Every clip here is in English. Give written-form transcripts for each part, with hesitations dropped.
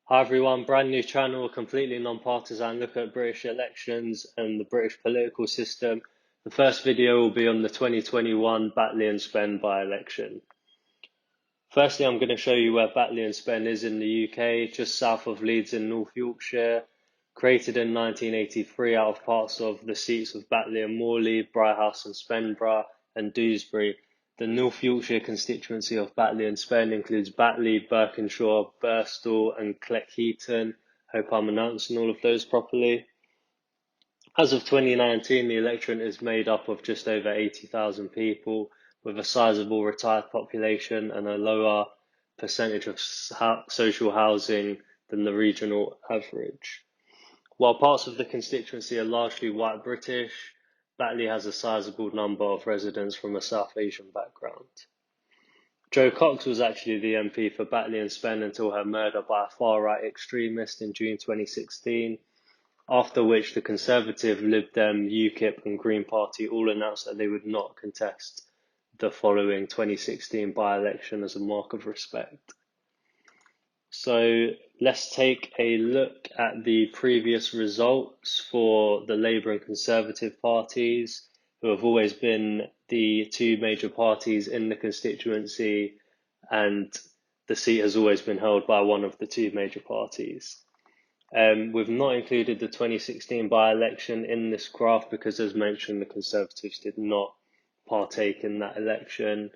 Hi everyone, brand new channel, completely non-partisan look at British elections and the British political system. The first video will be on the 2021 Batley and Spen by-election. Firstly, I'm going to show you where Batley and Spen is in the UK, just south of Leeds in North Yorkshire. Created in 1983 out of parts of the seats of Batley and Morley, Brighhouse and Spenborough, and Dewsbury. The North Yorkshire constituency of Batley and Spen includes Batley, Berkenshaw, Birstall and Cleckheaton. Hope I'm announcing all of those properly. As of 2019, the electorate is made up of just over 80,000 people, with a sizable retired population and a lower percentage of social housing than the regional average. While parts of the constituency are largely white British, Batley has a sizable number of residents from a South Asian background. Jo Cox was actually the MP for Batley and Spen until her murder by a far-right extremist in June 2016, after which the Conservative, Lib Dem, UKIP and Green Party all announced that they would not contest the following 2016 by-election as a mark of respect. So let's take a look at the previous results for the Labour and Conservative parties, who have always been the two major parties in the constituency, and the seat has always been held by one of the two major parties. We've not included the 2016 by-election in this graph because, as mentioned, the Conservatives did not partake in that election.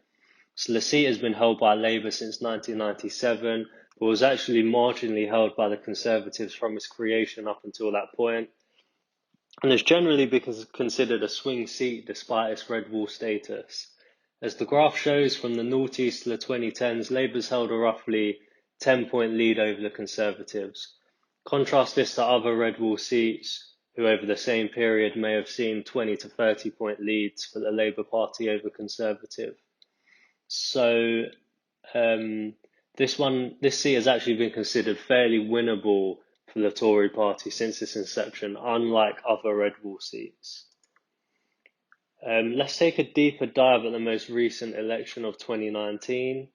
So the seat has been held by Labour since 1997, but was actually marginally held by the Conservatives from its creation up until that point, and is generally considered a swing seat despite its red wall status. As the graph shows, from the noughties to the 2010s, Labour's held a roughly 10-point lead over the Conservatives. Contrast this to other red wall seats, who over the same period may have seen 20 to 30-point leads for the Labour Party over Conservative. So this seat has actually been considered fairly winnable for the Tory party since its inception, unlike other red wall seats. Let's take a deeper dive at the most recent election of 2019.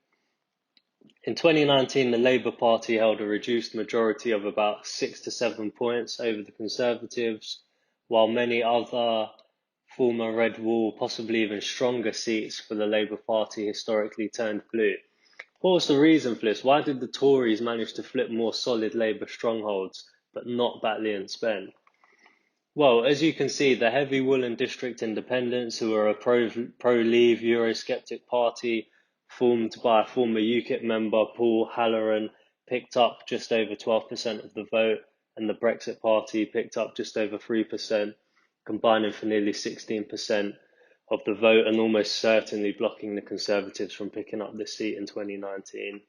In 2019, the Labour Party held a reduced majority of about 6 to 7 points over the Conservatives, while many other former red wall, possibly even stronger seats for the Labour Party historically turned blue. What was the reason for this? Why did the Tories manage to flip more solid Labour strongholds, but not Batley and Spen? Well, as you can see, the heavy Woollen District Independents, who are a pro-Leave Eurosceptic party formed by former UKIP member Paul Halloran, picked up just over 12% of the vote, and the Brexit Party picked up just over 3%, combining for nearly 16% of the vote and almost certainly blocking the Conservatives from picking up this seat in 2019.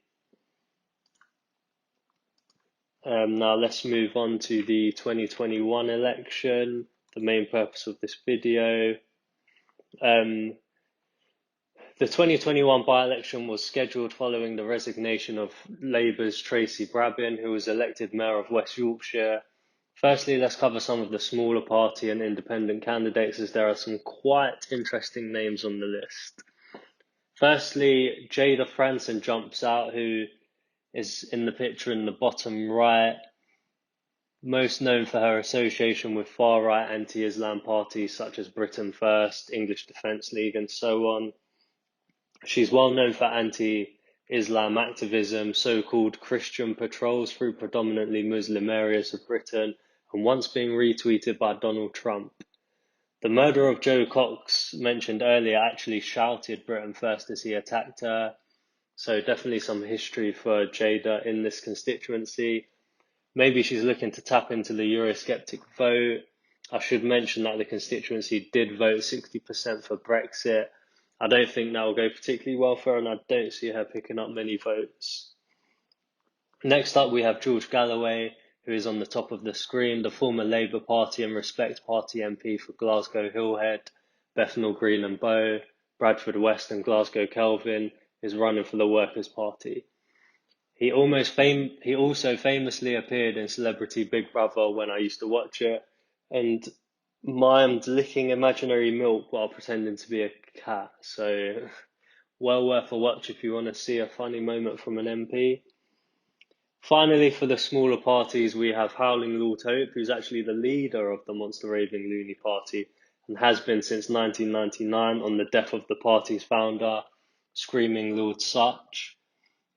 Now let's move on to the 2021 election, the main purpose of this video. The 2021 by-election was scheduled following the resignation of Labour's Tracy Brabin, who was elected Mayor of West Yorkshire. Firstly, let's cover some of the smaller party and independent candidates, as there are some quite interesting names on the list. Firstly, Jada Franson jumps out, who is in the picture in the bottom right, most known for her association with far-right anti-Islam parties such as Britain First, English Defence League and so on. She's well known for anti-Islam activism, so-called Christian patrols through predominantly Muslim areas of Britain, and once being retweeted by Donald Trump. The murderer of Jo Cox, mentioned earlier, actually shouted Britain First as he attacked her, so definitely some history for Jada in this constituency. Maybe she's looking to tap into the Eurosceptic vote. I should mention that the constituency did vote 60% for Brexit. I don't think that will go particularly well for her, and I don't see her picking up many votes. Next up, we have George Galloway, who is on the top of the screen, the former Labour Party and Respect Party MP for Glasgow Hillhead, Bethnal Green and Bow, Bradford West and Glasgow Kelvin, is running for the Workers' Party. He also famously appeared in Celebrity Big Brother when I used to watch it, and mimed licking imaginary milk while pretending to be a cat. So, well worth a watch if you want to see a funny moment from an MP. Finally, for the smaller parties, we have Howling Lord Hope, who's actually the leader of the Monster Raving Loony Party and has been since 1999 on the death of the party's founder, Screaming Lord Such.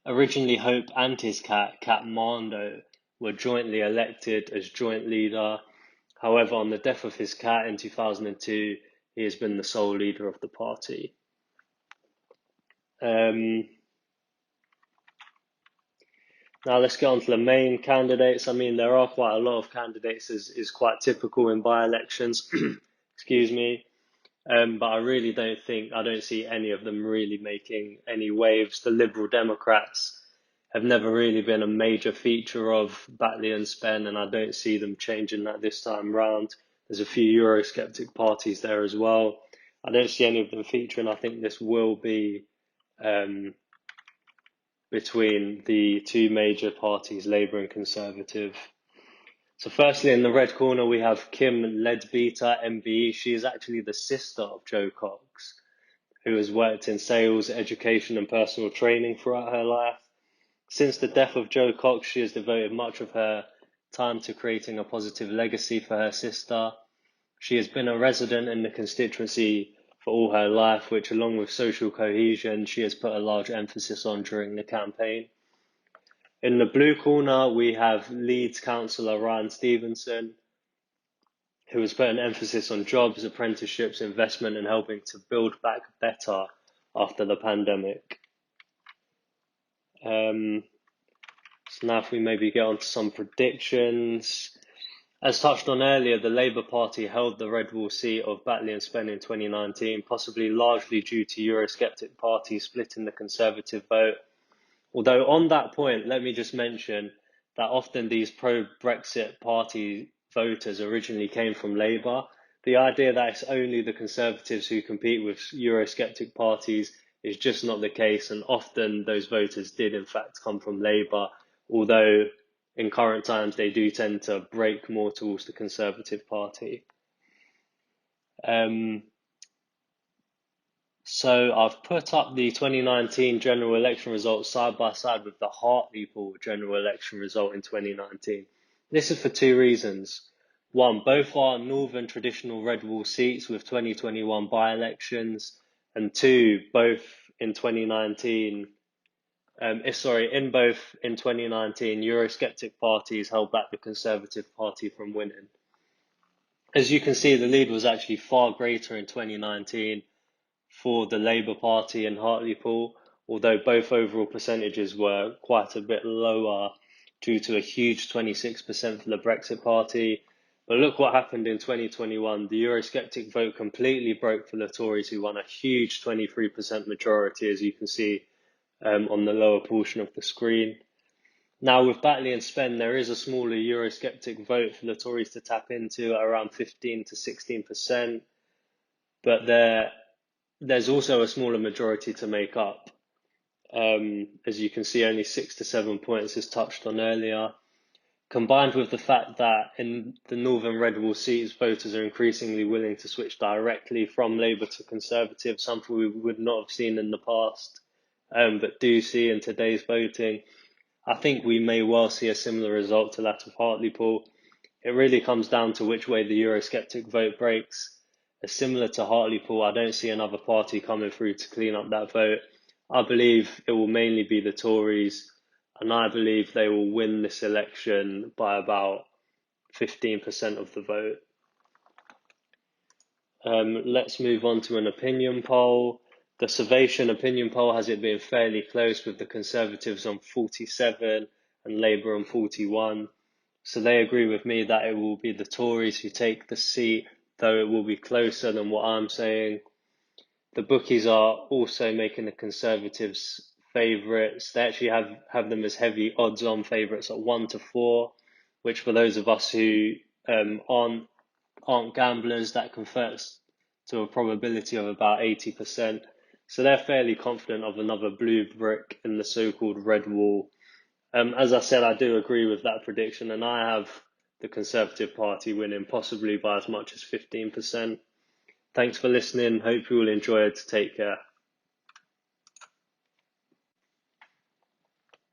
Originally, Hope and his cat Mando, were jointly elected as joint leader. However, on the death of his cat in 2002, he has been the sole leader of the party. Now let's get on to the main candidates. I mean, there are quite a lot of candidates, is quite typical in by-elections. Excuse me. But I don't see any of them really making any waves. The Liberal Democrats have never really been a major feature of Batley and Spen, and I don't see them changing that this time round. There's a few Eurosceptic parties there as well. I don't see any of them featuring. I think this will be between the two major parties, Labour and Conservative. So firstly, in the red corner, we have Kim Leadbeater, MBE. She is actually the sister of Jo Cox, who has worked in sales, education and personal training throughout her life. Since the death of Jo Cox, she has devoted much of her time to creating a positive legacy for her sister. She has been a resident in the constituency for all her life, which, along with social cohesion, she has put a large emphasis on during the campaign. In the blue corner, we have Leeds councillor Ryan Stevenson, who has put an emphasis on jobs, apprenticeships, investment, and helping to build back better after the pandemic. So now if we maybe get on to some predictions. As touched on earlier, the Labour Party held the red wall seat of Batley and Spen in 2019, possibly largely due to Eurosceptic parties splitting the Conservative vote. Although on that point, let me just mention that often these pro-Brexit party voters originally came from Labour. The idea that it's only the Conservatives who compete with Eurosceptic parties is just not the case, and often those voters did in fact come from Labour, although in current times they do tend to break more towards the Conservative Party. So I've put up the 2019 general election results side by side with the Hartlepool general election result in 2019. This is for two reasons. One, both are northern traditional red wall seats with 2021 by-elections, and two, both in 2019, Eurosceptic parties held back the Conservative Party from winning. As you can see, the lead was actually far greater in 2019 for the Labour Party in Hartlepool, although both overall percentages were quite a bit lower due to a huge 26% for the Brexit Party. But look what happened in 2021. The Eurosceptic vote completely broke for the Tories, who won a huge 23% majority, as you can see on the lower portion of the screen. Now, with Batley and Spen, there is a smaller Eurosceptic vote for the Tories to tap into at around 15 to 16%, but there's also a smaller majority to make up. As you can see, only 6 to 7 points, as touched on earlier. Combined with the fact that in the northern red wall seats, voters are increasingly willing to switch directly from Labour to Conservative, something we would not have seen in the past, but do see in today's voting. I think we may well see a similar result to that of Hartlepool. It really comes down to which way the Eurosceptic vote breaks. Similar to Hartlepool, I don't see another party coming through to clean up that vote. I believe it will mainly be the Tories, and I believe they will win this election by about 15% of the vote. Let's move on to an opinion poll. The Survation opinion poll has it being fairly close, with the Conservatives on 47 and Labour on 41. So they agree with me that it will be the Tories who take the seat, though it will be closer than what I'm saying. The bookies are also making the Conservatives favourites. They actually have them as heavy odds-on favourites at 1 to 4, which for those of us who aren't gamblers, that converts to a probability of about 80%. So they're fairly confident of another blue brick in the so-called red wall. As I said, I do agree with that prediction, and I have the Conservative Party winning, possibly by as much as 15%. Thanks for listening. Hope you will enjoy it. Take care.